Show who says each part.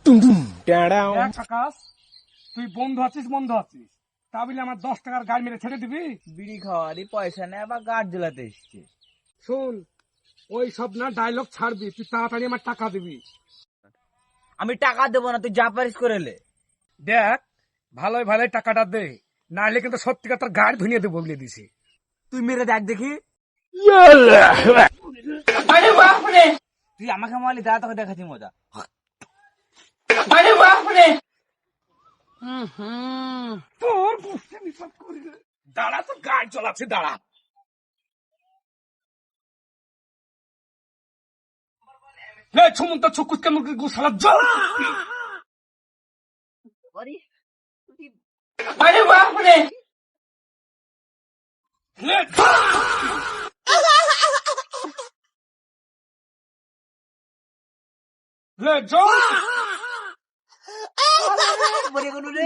Speaker 1: আকাশ, তুই বন্ধু আছিস তা বলে আমার 10 টাকার গাড়ি মেরে ছেড়ে দিবি?
Speaker 2: বিড়ি খাওয়ারই পয়সা নেই, আবার গাছ জ্বলাতে এসছে।
Speaker 1: শোন, ওই সব না ডায়লগ ছাড়বি, তুই তাড়াতাড়ি আমার টাকা দিবি।
Speaker 2: আমি টাকা দেবো না, তুই যা পারিস করে লে।
Speaker 1: দেখ, ভালোই ভালোই টাকাটা দে, নাহলে কিন্তু সত্যিকার তোর গাড়ি ভেঙে দেবো বলে দিছি।
Speaker 2: তুই মেরে দেখ দেখি। তুই আমাকে মারলি, দাঁড়া তোকে দেখাচ্ছি মজা।
Speaker 1: তোর বুঝতে নিষেধ করি রে। দাঁড়া, তো গাড়ি চলাচ্ছে, দাঁড়া। ছুমন্ত ছুকুত কেমন গুসালা জল।
Speaker 2: বলে গেল রে।